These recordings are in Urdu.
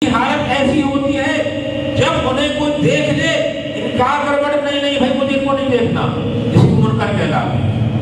حالت ایسی ہوتی ہے جب انہیں کوئی دیکھ لے انکار کر بڑے نہیں بھائی مجھے ان کو نہیں دیکھنا، اس کو منکر کہلاتے ہیں۔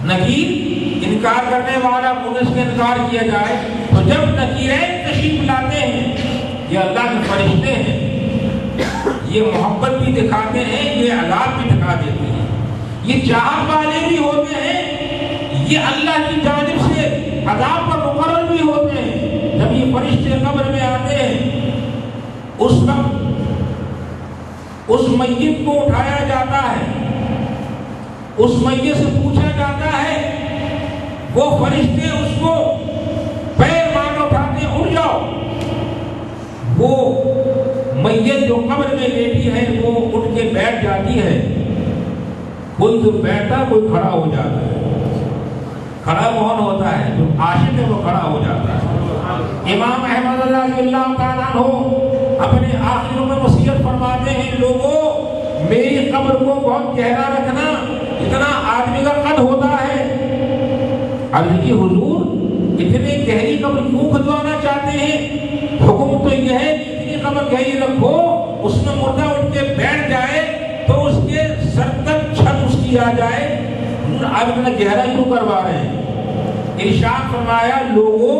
نکیر انکار کرنے والا اس کا انکار کیا جائے تو جب نکیرین تشریف لاتے ہیں، یہ اللہ کے فرشتے ہیں، یہ محبت بھی دکھاتے ہیں، یہ عذاب بھی دکھا دیتے ہیں، یہ چاہت والے بھی ہوتے ہیں، یہ اللہ کی جانب سے عذاب پر مقرر بھی ہوتے ہیں۔ جب یہ فرشتے قبر میں آتے ہیں اس وقت اس میت کو اٹھایا جاتا ہے، اس میت سے پوچھا جاتا ہے، وہ فرشتے اس کو پیر مار اٹھاتے ہیں، اٹھ جاؤ۔ وہ میت جو قبر میں لیٹی ہے وہ اٹھ کے بیٹھ جاتی ہے، کوئی تو بیٹھتا کوئی کھڑا ہو جاتا ہے۔ کھڑا کون ہوتا ہے؟ جو عاشق ہے وہ کھڑا ہو جاتا ہے۔ امام احمد رضی اللہ تعالیٰ عنہ اپنے آخروں میں وصیت فرماتے ہیں، لوگوں میری قبر کو بہت گہرا رکھنا، اتنا آدمی کا قد ہوتا ہے۔ عرض کی حضور اتنی گہری قبر کیوں کھدوانا چاہتے ہیں؟ حکم تو یہ ہے کہ اتنی قبر گہری رکھو اس میں مردہ اٹھ کے بیٹھ جائے تو اس کے سر تک چھت اس کی آ جائے۔ آپ اتنا گہرا کیوں کروا رہے ہیں؟ ارشاد فرمایا، لوگوں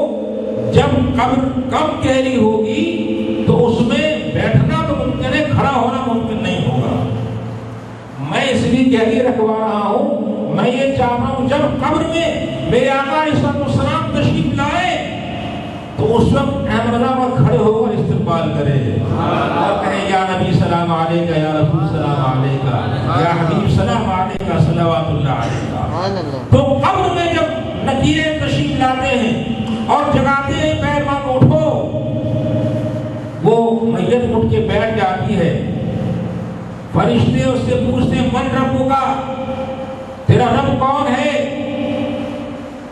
جب قبر کم گہری ہوگی تو اس میں بیٹھنا تو ممکن ہے، کھڑا ہونا ممکن نہیں ہوگا۔ میں اس لیے گہری رکھوا رہا ہوں، میں یہ چاہتا ہوں جب قبر میں میرے آقا علیہ السلام تشریف لائے تو اس وقت احمدہ میں کھڑے ہو کر استقبال کرے اور کہیں یا نبی سلام علیکہ، یا رسول سلام علیکہ، یا حبیب سلام علیکہ، صلوات اللہ علیکہ۔ تو قبر میں جب نکیریں تشریف لاتے ہیں اور جگاتے ہیں پیر ماں کو اٹھو، وہ میت اٹھ کے بیٹھ جاتی ہے۔ فرشتے اس سے پوچھتے ہیں، من ربک کا، تیرا رب کون ہے؟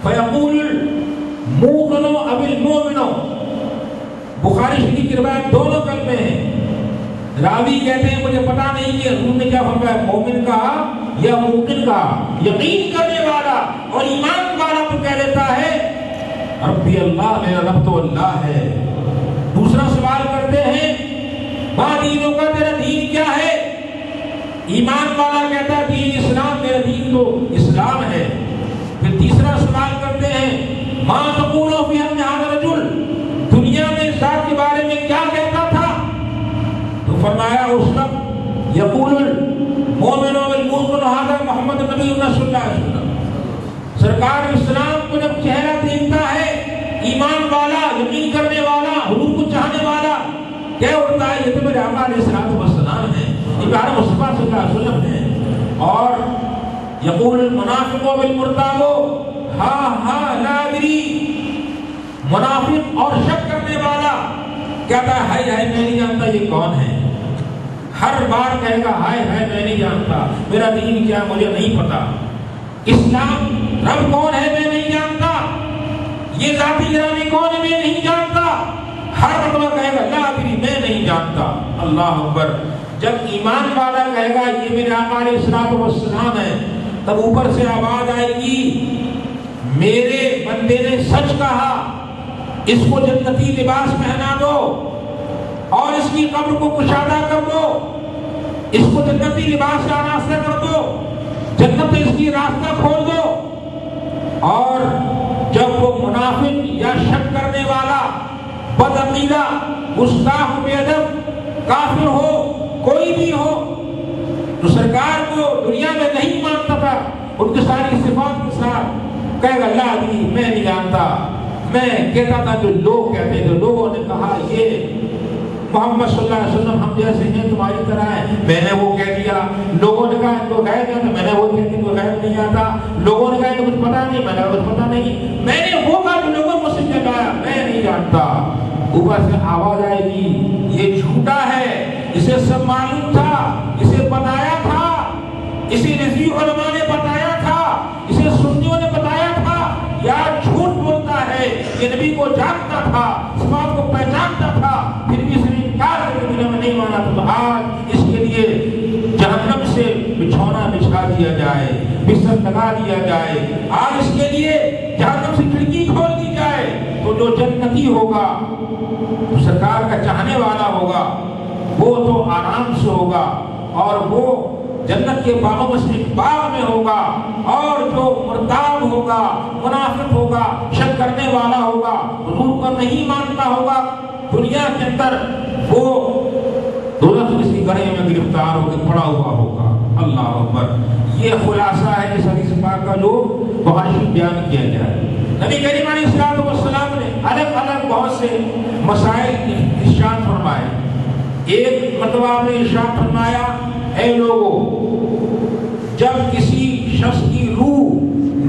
فیقول المومن اب المؤمن۔ بخاری شریف کی روایت دونوں کلمے ہیں۔ راوی کہتے ہیں مجھے پتا نہیں کہ حضور نے کیا فرمایا، مومن کہا یا مومن کہا؟ یقین کرنے والا اور ایمان والا تو کہہ دیتا ہے ربی اللہ، میرا رب تو اللہ ہے۔ دوسرا سوال کرتے ہیں، ما دینوں کا، تیرا دین کیا ہے؟ ایمان والا کہتا ہے دین اسلام، میرا دین تو اسلام ہے۔ پھر تیسرا سوال کرتے ہیں، ما تقول فی ان ھذا الرجل، دنیا میں اس ذات کے بارے میں کیا کہتا تھا؟ تو فرمایا اس وقت یقول المؤمن والمؤمن ھذا محمد نبی اللہ صلی اللہ علیہ وسلم۔ سرکار اسلام کو جب چہرہ دیکھتا ہے، ایمان والا، یقین کرنے والا، حضور کو چاہنے والا کہہ اٹھتا ہے یہ تو میرے آقا علیہ السلام ہے، یہ پیارے مصطفیٰ صلی اللہ علیہ وسلم ہے۔ اور یقول المنافق بالمرتاب ہاں ہاں لا ادری، منافق اور شک کرنے والا کہتا ہے ہائے ہائے میں نہیں جانتا یہ کون ہے۔ ہر بار کہے گا ہائے ہائے میں نہیں جانتا، میرا دین کیا مجھے نہیں پتا، اسلام رب کون ہے میں نہیں جانتا، یہ ذاتی گرامی کون ہے میں نہیں جانتا۔ ہر مرتبہ کہے گا لا ادری میں نہیں جانتا۔ اللہ اکبر۔ جب ایمان والا کہے گا یہ میرے آقا علیہ السلام ہے، تب اوپر سے آواز آئے گی میرے بندے نے سچ کہا، اس کو جنتی لباس پہنا دو اور اس کی قبر کو کشادہ کر دو، اس کو جنتی لباس کا راستہ کر دو، جنت اس کی راستہ کھول دو۔ اور جب وہ منافق یا شک کرنے والا، بدعقیدہ، گستاخ، بے ادب، کافر ہو، کوئی بھی ہو، تو سرکار کو دنیا میں نہیں مانتا تھا، ان کی ساری صفات کے ساتھ کہے گا لا ادری میں نہیں جانتا، میں کہتا تھا جو لوگ کہتے تھے، لوگوں نے کہا یہ محمد صلی اللہ علیہ وسلم ہم جیسے ہیں تمہاری طرح ہیں، میں نے وہ کہہ دیا۔ لوگوں نے کہا ان کو غیب جانتا، میں نے وہ کہہ دیا تو غیب نہیں آتا۔ لوگوں نے کہا ان کو کچھ پتا نہیں، میں نے کچھ پتا نہیں، میں نے وہ کہا جو لوگوں مجھ سے جگایا، میں نہیں جانتا۔ اوپر سے آواز آئے گی یہ جھوٹا ہے، اسے سب معلوم تھا، اسے بتایا تھا، اسے رضی علماء نے بتایا تھا، اسے سنیوں نے بتایا تھا، یا جھوٹ بولتا ہے، یہ نبی کو جانتا تھا، صفات کو پہچانتا تھا، پھر بھی اس نے انکار کر کے دنیا میں نہیں مانا تھا۔ تو آج اس کے لیے جہنم سے بچھونا بچھا دیا جائے، بستر لگا دیا جائے، آج اس کے لیے جہنم سے کھڑکی کھول دی جائے، تو جو جنتی ہوگا تو سرکار کا چاہنے والا ہوگا وہ تو آرام سے ہوگا، اور وہ جنت کے باغوں میں سے ایک باغ میں ہوگا، اور جو مرتاب ہوگا، منافق ہوگا، شک کرنے والا ہوگا، حضور کو نہیں مانتا ہوگا دنیا کے اندر، وہ دوزخ کسی گڑھے میں گرفتار ہو کے پڑا ہوا ہوگا۔ اللہ اکبر۔ یہ خلاصہ ہے اس حدیث پاک کا جو بخاری میں بیان کیا گیا ہے۔ نبی کریم علیہ الصلوۃ والسلام نے الگ الگ بہت سے مسائل ارشاد فرمائے۔ ایک مرتبہ آپ نے ارشاد فرمایا، اے لوگوں، جب کسی شخص کی روح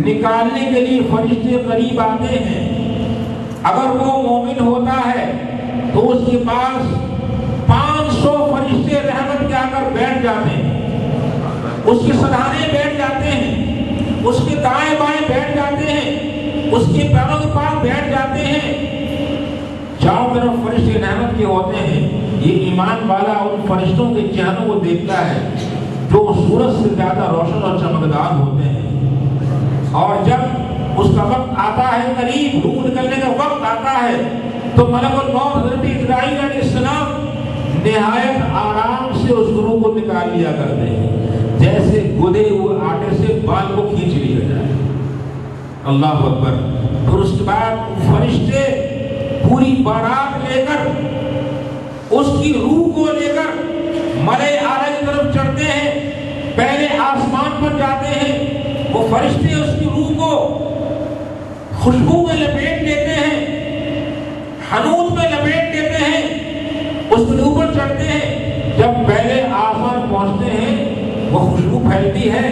نکالنے کے لیے فرشتے قریب آتے ہیں، اگر وہ مومن ہوتا ہے تو اس کے پاس 500 فرشتے رحمت کے آ کر بیٹھ جاتے ہیں، اس کے سرہانے بیٹھ جاتے ہیں، اس کے دائیں بائیں بیٹھ جاتے ہیں، اس کے پیروں کے پاس بیٹھ جاتے ہیں، چاروں طرف فرشتے رحمت کے ہوتے ہیں۔ یہ ایمان والا ان فرشتوں کے چہروں کو دیکھتا ہے جو سورج سے زیادہ روشن اور چمکدار ہوتے ہیں، اور جب اس کا وقت آتا ہے، قریب روح نکلنے کا وقت آتا ہے، تو ملک الموت حضرت اسرائیل علیہ السلام نہایت آرام سے اس روح کو نکال لیا کرتے ہیں، جیسے گدے ہوئے آٹے سے بال کو کھینچ لیا جائے۔ اللہ اکبر۔ پھر اس کے بعد فرشتے پوری بارات لے کر، اس کی روح کو لے کر ملائے اعلیٰ کی طرف چڑھتے ہیں، پہلے آسمان پر جاتے ہیں، وہ فرشتے اس کی روح کو خوشبو میں لپیٹ لیتے ہیں، حنوط میں لپیٹ لیتے ہیں، اس کے اوپر چڑھتے ہیں۔ جب پہلے آسمان پہنچتے ہیں، وہ خوشبو پھیلتی ہے،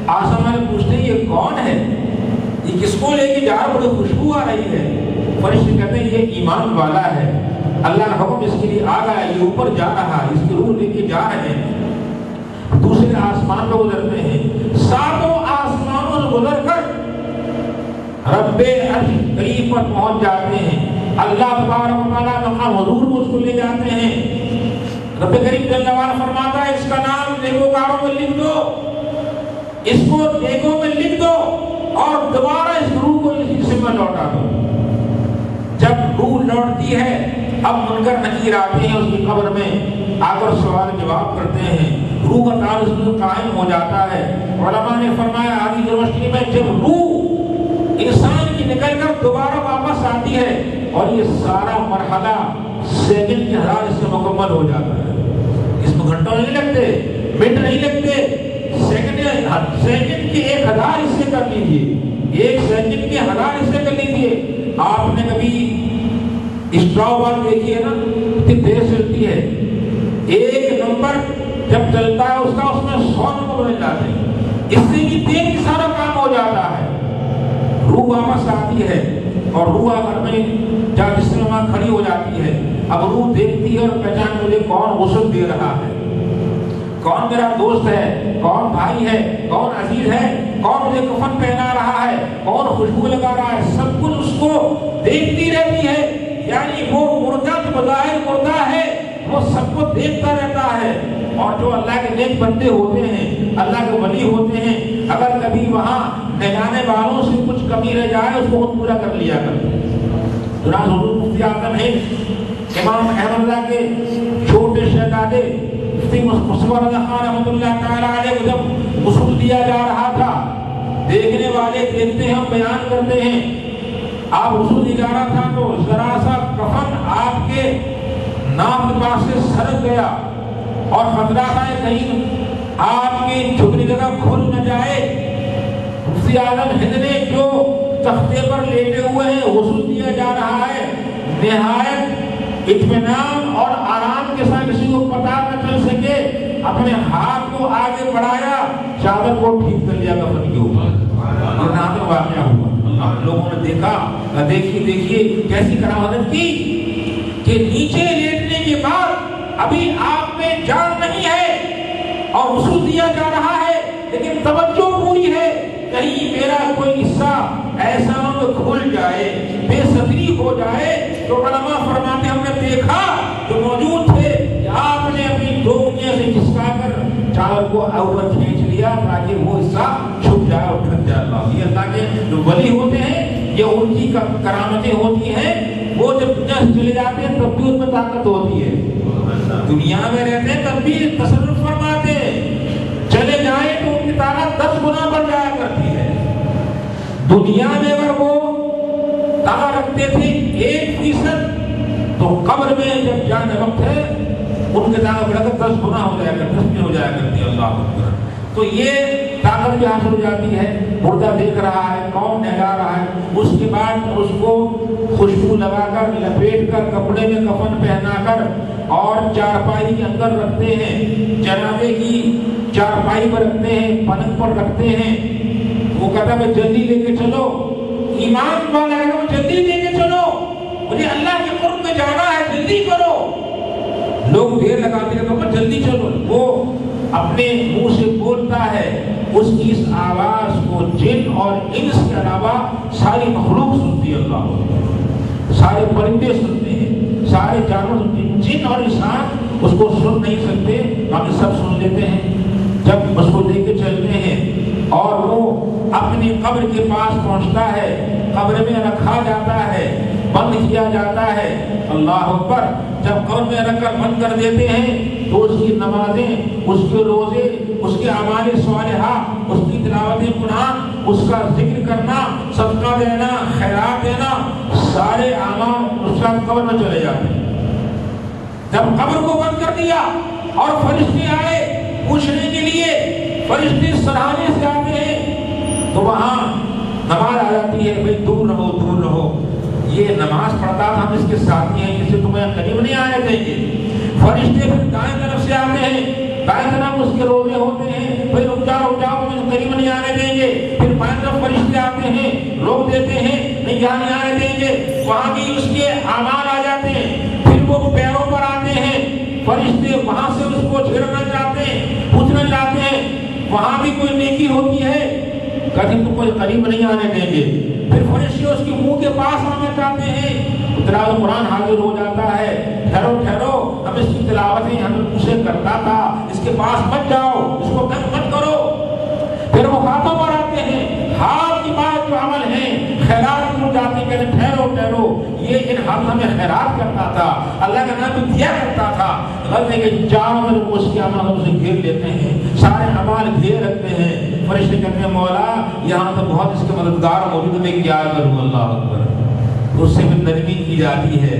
آسمان والے پوچھتے ہیں یہ کون ہے، یہ کس کو لے کے جا رہا، بڑی خوشبو آ رہی ہے۔ فرشتے کہتے ہیں یہ ایمان والا ہے، اللہ کا حکم اس کے لیے آ گیا، یہ اوپر جا رہا ہے، اس کی روح لے کے جا رہے ہیں۔ دوسرے آسمان پہ گزرتے ہیں، 7 آسمانوں سے گزر کر رب عرش قریب پر پہنچ جاتے ہیں۔ اللہ تبارک و تعالیٰ کا حضور کو اس کو لے جاتے ہیں۔ رب کریم جل وعلا فرماتا ہے اس کا نام نیکوکاروں میں لکھ دو، اس کو نیکوں میں لکھ دو، اور دوبارہ اس روح کو اس حصے میں لوٹا دو۔ جب روح لوٹتی ہے، اب منکر نکیر آتے ہیں اس کی قبر میں، آ کر سوال جواب کرتے ہیں، روح کا تعلق قائم ہو جاتا ہے۔ علماء نے فرمایا حدیث روشنی میں جب روح انسان کی نکل کر دوبارہ واپس آتی ہے اور یہ سارا مرحلہ سیکنڈ کے 1000 سے مکمل ہو جاتا ہے، اس میں گھنٹوں نہیں لگتے، منٹ نہیں لگتے، سیکنڈ کے 1000 حصے کر لیجیے، ایک سیکنڈ کے 1000 حصے کر لیجیے۔ آپ نے کبھی اسٹاپ واچ دیکھی ہے نا، کتنی دیر چلتی ہے، ایک نمبر جب چلتا ہے اس کا، اس میں 100 نمبر بن جاتے ہیں، اس سے بھی تیز کی سارا کام ہو جاتا ہے۔ روح واپس آتی ہے اور روح گھر میں جب جس میں وہاں کھڑی ہو جاتی ہے، اب روح دیکھتی ہے اور پہچان مجھے کون غسل دے رہا ہے، کون میرا دوست ہے، کون بھائی ہے، کون عزیز ہے، کون مجھے کفن پہنا رہا ہے، کون خوشبو لگا رہا ہے، سب کچھ اس کو دیکھتی رہتی ہے۔ یعنی وہ مردہ تو بظاہر مردہ ہے، وہ سب کو دیکھتا رہتا ہے۔ اور جو اللہ کے نیک بندے ہوتے ہیں، اللہ کے ولی ہوتے ہیں، اگر کبھی وہاں نگانے والوں سے کچھ کمی رہ جائے اس کو خود پورا کر لیا کرتے ہیں۔ چنانچہ حضور مفتی اعظم ہند امام احمد اللہ کے چھوٹے شہزادے مفتی مصطفیٰ رضا خان رحمۃ اللہ تعالیٰ علیہ کو جب غسل دیا جا رہا تھا، دیکھنے والے دیکھتے ہیں، ہم بیان کرتے ہیں، آپ غسل دیا جا رہا تھا تو ذرا سا کفن آپ کے ناک کے پاس سے سرک گیا اور خطرہ تھا کہیں آپ کی جھکنے جگہ کھل نہ جائے۔ مفتی اعظم ہند نے جو تختے پر لیٹے ہوئے ہیں غسل دیا جا رہا ہے، نہایت اطمینان اور آرام کے ساتھ، کسی کو پتہ نہ چل سکے، اپنے ہاتھ کو آگے بڑھایا، چادر کو ٹھیک کر لیا کفن کے اوپر۔ یہ نام کا واقعہ ہوا، آپ لوگوں نے دیکھا، دیکھیے کیسی کرامت کی کہ نیچے لیٹنے کے بعد ابھی آپ میں جان نہیں ہے اور غسل دیا جا رہا ہے، لیکن توجہ پوری ہے، کہیں میرا کوئی حصہ ایسا نہ کھل جائے، بے صبری ہو جائے۔ تو علماء فرماتے ہم نے دیکھا جو موجود تھے کہ آپ نے اپنی 2 انگلیاں سے کھسکا کر چادر کو اوپر کھینچ لیا تاکہ وہ حصہ چھپ جائے اور ڈھک جائے۔ اللہ یہ اللہ کے جو ولی ہوتے ہیں، یہ ان کی کرامتیں ہوتی ہیں، وہ جب دنیا دنیا سے چلے جاتے ہیں تب بھی ان میں طاقت ہوتی ہے. دنیا میں رہتے ہیں تب بھی تصرف فرماتے ہیں. چلے جائیں تو ان کی طاقت 10 گنا بڑھ جایا کرتی ہے. دنیا میں اگر وہ طاقت رکھتے تھے 1% تو قبر میں جب جانے وقت ہے ان کے طاقت بڑھ کر 10 گنا ہو جایا کرتی، 10 ہو جایا کرتی ہے. اللہ اکبر. تو یہ طاقت بھی حاصل ہو جاتی ہے. مردہ دیکھ رہا ہے، کون نہلا رہا ہے، اس کے بعد اس کو خوشبو لگا کر لپیٹ کر کپڑے میں کفن پہنا کر اور چارپائی کے اندر رکھتے ہیں، جنازے کی چارپائی پر رکھتے ہیں، پلنگ پر رکھتے ہیں. وہ کہتا ہے جلدی لے کے چلو. ایمان والا ہے وہ جلدی لے کے چلو، مجھے اللہ کے قرب میں جانا ہے، جلدی کرو. لوگ دیر لگاتے ہیں تو جلدی چلو. وہ اپنے منہ سے بولتا ہے، اس کی اس آواز کو جن اور انس کے علاوہ ساری مخلوق سنتی ہے. اللہ، سارے پرندے سنتے ہیں، سارے جانور سنتے ہیں. جن اور انسان اس کو سن نہیں سکتے، باقی سب سن لیتے ہیں. جب اس کو لے کے چلتے ہیں اور وہ اپنی قبر کے پاس پہنچتا ہے، قبر میں رکھا جاتا ہے، بند کیا جاتا ہے. اللہ اکبر. جب قبر میں رکھ کر بند کر دیتے ہیں تو اس کی نمازیں، اس کے روزے، اس کے اعمال صالحہ، اس کی تلاوت قرآن، اس کا ذکر کرنا، صدقہ دینا، خیرات دینا، سارے اعمال اس کا قبر میں چلے جاتے ہیں. جب قبر کو بند کر دیا اور فرشتے آئے پوچھنے کے لیے، فرشتے سراہنے سے آتے ہیں تو وہاں نماز آ جاتی ہے. بھائی دور رہو، دور رہو. یہ نماز پڑھتا تھا، ہم اس کے ساتھی ہیں، اس سے تمہیں قریب نہیں آنے دیں گے. فرشتے پھر دائیں طرف سے آتے ہیں، دائیں طرف اس کے روزے ہوتے ہیں. پھر رک جاؤ، رک جاؤ، تمہیں قریب نہیں آنے دیں گے. پھر بائیں طرف فرشتے آتے ہیں، روک دیتے ہیں، نہیں یہاں نہیں آنے دیں گے. وہاں بھی اس کے اعمال آ جاتے ہیں. پھر وہ پیروں پر آتے ہیں، فرشتے وہاں سے اس کو چھیڑنا چاہتے ہیں، پوچھنا چاہتے ہیں وہاں بھی کوئی نیکی ہوتی ہے، کبھی تم کو قریب نہیں آنے دیں گے. پھر فرشتے اس کے منہ کے پاس آنا چاہتے ہیں. تلاوت قرآن حاضر ہو جاتا ہے. ٹھہرو ٹھہرو، ہم اس کی تلاوتیں ہم اسے کرتا تھا، اس کے پاس مت جاؤ، اس کو تنگ مت کرو. پھر وہ ہاتھوں پر آتے ہیں، ہاتھ کی بات جو عمل ہے خیرات کی جاتی ہے. کہتے ٹھہرو ٹھہرو، یہ ان ہاتھوں میں خیرات کرتا تھا، اللہ کا نام دیا کرتا تھا. غلطی کے جاؤ اس کے عمل سے گھیر لیتے ہیں، سارے اعمال گھیر رکھتے ہیں. فرشتے کہتے ہیں مولا یہاں تو بہت اس کے مددگار موجود ہے، میں کیا کروں. اللہ اکبر. اس سے بھی نرمی کی جاتی ہے.